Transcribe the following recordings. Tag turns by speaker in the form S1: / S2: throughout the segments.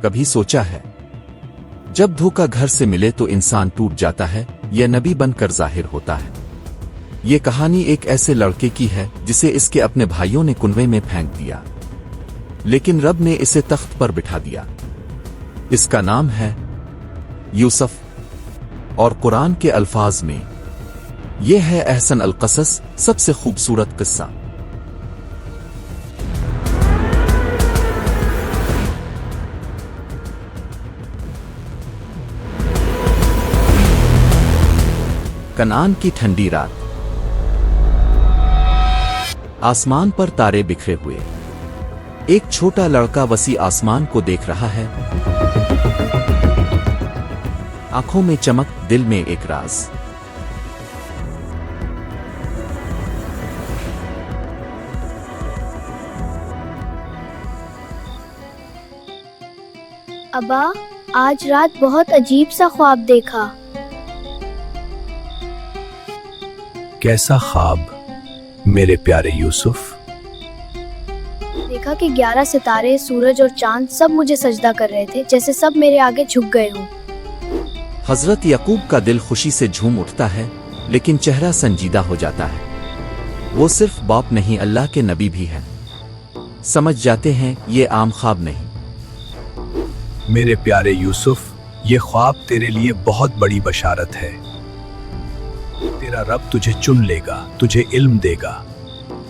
S1: कभी सोचा है जब धोखा घर से मिले तो इंसान टूट जाता है, यह नबी बनकर जाहिर होता है। ये कहानी एक ऐसे लड़के की है जिसे इसके अपने भाइयों ने कुनवे में फेंक दिया, लेकिन रब ने इसे तख्त पर बिठा दिया। इसका नाम है यूसुफ, और कुरान के अल्फाज में यह है अहसन अल क़सस, सबसे खूबसूरत किस्सा। कनान की ठंडी रात, आसमान पर तारे बिखरे हुए। एक छोटा लड़का वसी आसमान को देख रहा है, आंखों में चमक, दिल में एक राज।
S2: अब्बा, आज रात बहुत अजीब सा ख्वाब देखा।
S3: कैसा ख्वाब मेरे प्यारे यूसुफ?
S2: देखा कि 11 सितारे, सूरज और चांद सब मुझे सजदा कर रहे थे, जैसे सब मेरे आगे झुक गए हों।
S1: हजरत यकूब का दिल खुशी से झूम उठता है, लेकिन चेहरा संजीदा हो जाता है। वो सिर्फ बाप नहीं, अल्लाह के नबी भी हैं। समझ जाते हैं ये आम ख्वाब नहीं।
S3: मेरे प्यारे यूसुफ, ये ख्वाब तेरे लिए बहुत बड़ी बशारत है। तेरा रब तुझे चुन लेगा, तुझे इल्म देगा।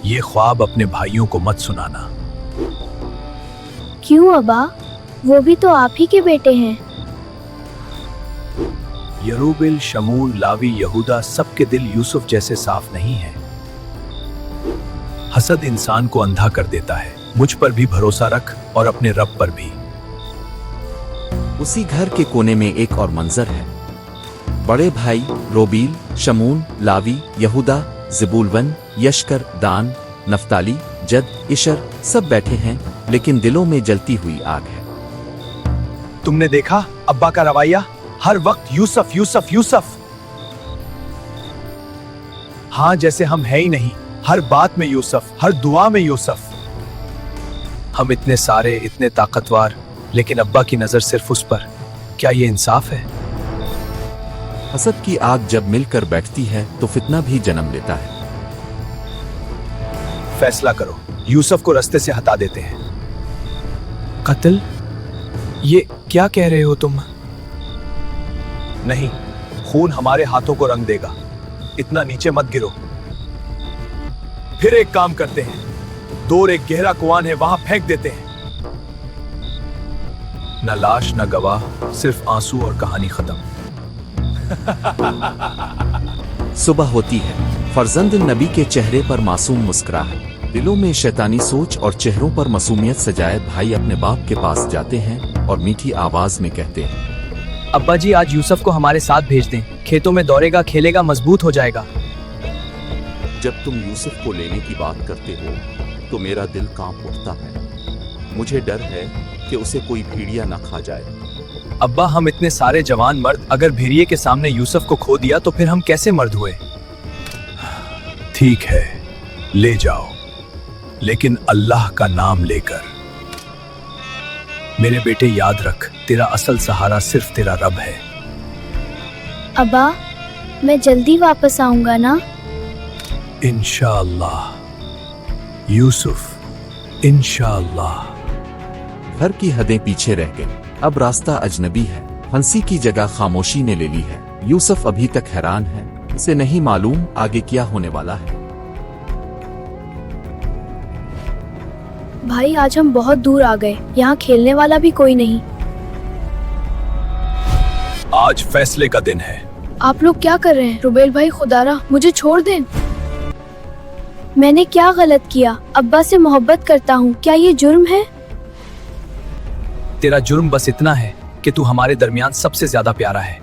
S3: ये ख्वाब अपने भाइयों को मत सुनाना।
S2: क्यों अब्बा? वो भी तो आप ही के बेटे हैं।
S3: यरूबिल, शमूल, लावी, यहूदा, सबके दिल यूसुफ जैसे साफ नहीं है। हसद इंसान को अंधा कर देता है। मुझ पर भी भरोसा रख और अपने रब पर भी।
S1: उसी घर के कोने में एक और मंजर है। बड़े भाई रोबील, शमून, लावी, यहूदा, ज़बूलवन, यशकर, दान, नफ्ताली, जद, इशर सब बैठे हैं, लेकिन दिलों में जलती हुई आग है।
S3: तुमने देखा अब्बा का रवैया? हर वक्त यूसुफ यूसुफ यूसुफ। हाँ, जैसे हम है ही नहीं। हर बात में यूसुफ, हर दुआ में यूसुफ। हम इतने सारे, इतने ताकतवर, लेकिन अब्बा की नजर सिर्फ उस पर। क्या ये इंसाफ है?
S1: हसद की आग जब मिलकर बैठती है तो फितना भी जन्म लेता है।
S3: फैसला करो, यूसुफ को रास्ते से हटा देते हैं। कत्ल? ये क्या कह रहे हो तुम? नहीं, खून हमारे हाथों को रंग देगा। इतना नीचे मत गिरो। फिर एक काम करते हैं, दूर एक गहरा कुआं है, वहां फेंक देते हैं। न लाश न गवाह, सिर्फ आंसू और कहानी खत्म।
S1: सुबह होती है। फरजंद नबी के चेहरे पर मासूम मुस्कुराहट, दिलों में शैतानी सोच और चेहरों पर मासूमियत सजाए भाई अपने बाप के पास जाते हैं और मीठी आवाज में कहते हैं,
S4: अब्बा जी, आज यूसुफ को हमारे साथ भेज दें। खेतों में दौड़ेगा, खेलेगा, मजबूत हो जाएगा।
S1: जब तुम यूसुफ को लेने की बात करते हो तो मेरा दिल कांप उठता है। मुझे डर है कि उसे कोई भेड़िया न खा जाए।
S3: अब्बा, हम इतने सारे जवान मर्द अगर भेड़िए के सामने यूसुफ को खो दिया तो फिर हम कैसे मर्द हुए? ठीक है, ले जाओ, लेकिन अल्लाह का नाम लेकर। मेरे बेटे, याद रख, तेरा असल सहारा सिर्फ तेरा रब है।
S2: अब्बा, मैं जल्दी वापस आऊंगा ना?
S3: इंशाअल्लाह यूसुफ, इंशाअल्लाह।
S1: घर की हदें पीछे रह गई। अब रास्ता अजनबी है। हंसी की जगह खामोशी ने ले ली है। यूसुफ अभी तक हैरान है, उसे नहीं मालूम आगे क्या होने वाला है।
S2: भाई, आज हम बहुत दूर आ गए। यहाँ खेलने वाला भी कोई नहीं।
S3: आज फैसले का दिन है।
S2: आप लोग क्या कर रहे हैं? रुबेल भाई, खुदारा मुझे छोड़ दें। मैंने क्या गलत किया? अब्बा से मोहब्बत करता हूँ, क्या ये जुर्म है?
S3: तेरा जुर्म बस इतना है कि तू हमारे दरमियान सबसे ज्यादा प्यारा है।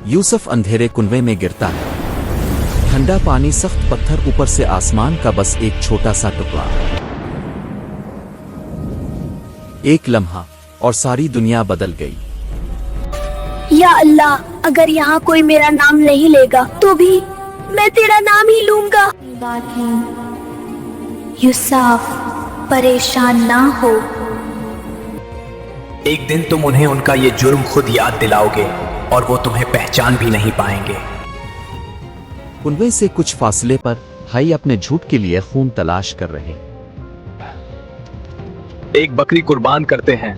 S1: यूसुफ अंधेरे कुनवे में गिरता है। ठंडा पानी, सख्त पत्थर, ऊपर से आसमान का बस एक छोटा सा टुकड़ा। एक लम्हा और सारी दुनिया बदल गई।
S2: या अल्लाह, अगर यहाँ कोई मेरा नाम नहीं लेगा तो भी मैं तेरा नाम ही लूंगा।
S5: बात नहीं। यूसुफ, परेशान ना हो।
S3: एक दिन तुम उन्हें उनका ये जुर्म खुद याद दिलाओगे और वो तुम्हें पहचान भी नहीं पाएंगे।
S1: कुनवे से कुछ फासले पर भाई अपने झूठ के लिए खून तलाश कर रहे।
S3: एक बकरी कुर्बान करते हैं,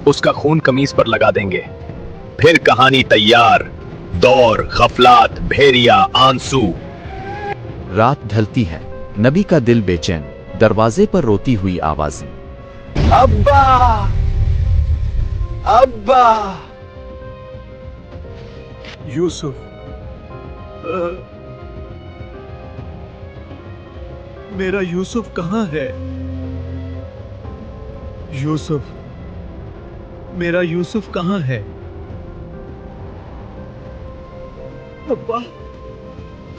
S3: उसका खून कमीज पर लगा देंगे, फिर कहानी तैयार। दौर, गफलात, भेड़िया, आंसू।
S1: रात ढलती है, नबी का दिल बेचैन, दरवाजे पर रोती हुई आवाजें।
S3: अब्बा, अब्बा। यूसुफ, मेरा यूसुफ कहाँ है? यूसुफ, मेरा यूसुफ कहाँ है? अब्बा,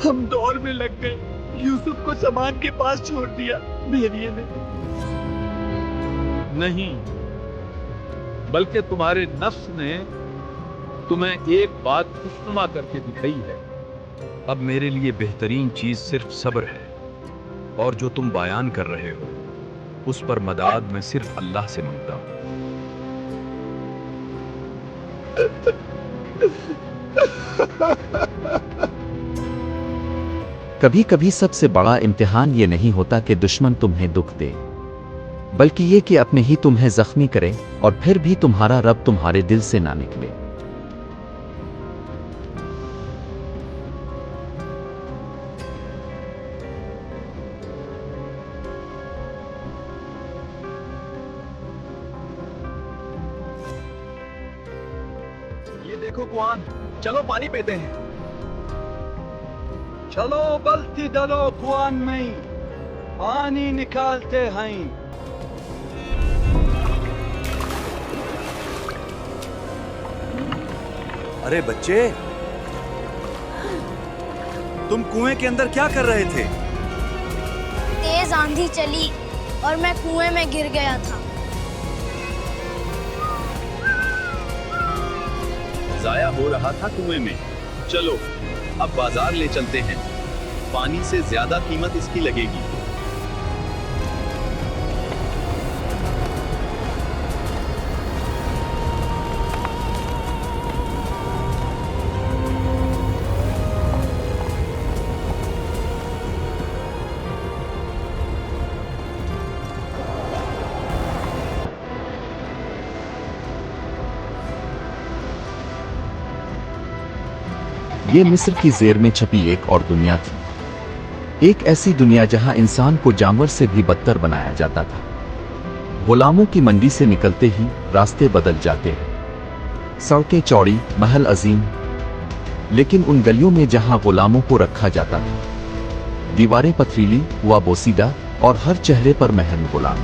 S3: हम दौर में लग गए। यूसुफ को सामान के पास छोड़ दिया भेड़िए ने।
S6: नहीं, बल्कि तुम्हारे नफ्स ने तुम्हें एक बात खुशनुमा करके दिखाई है। अब मेरे लिए बेहतरीन चीज सिर्फ सब्र है, और जो तुम बयान कर रहे हो उस पर मदद मैं सिर्फ अल्लाह से मांगता हूं।
S1: कभी कभी सबसे बड़ा इम्तिहान ये नहीं होता कि दुश्मन तुम्हें दुख दे, बल्कि ये कि अपने ही तुम्हें जख्मी करे और फिर भी तुम्हारा रब तुम्हारे दिल से ना निकले।
S3: ये देखो कुआन, चलो पानी पीते हैं। चलो बल्टी डालो कुआन में, पानी निकालते हैं।
S7: अरे बच्चे, तुम कुएं के अंदर क्या कर रहे थे?
S8: तेज आंधी चली और मैं कुएं में गिर गया था।
S7: जाया हो रहा था कुएं में। चलो अब बाजार ले चलते हैं, पानी से ज्यादा कीमत इसकी लगेगी।
S1: ये मिस्र की जेर में छपी एक और दुनिया थी, एक ऐसी दुनिया जहां इंसान को जानवर से भी बदतर बनाया जाता था। गुलामों की मंडी से निकलते ही रास्ते बदल जाते हैं, सड़कें चौड़ी, महल अजीम, लेकिन उन गलियों में जहां गुलामों को रखा जाता था, दीवारें पथरीली व बोसीदा और हर चेहरे पर महल गुलाम।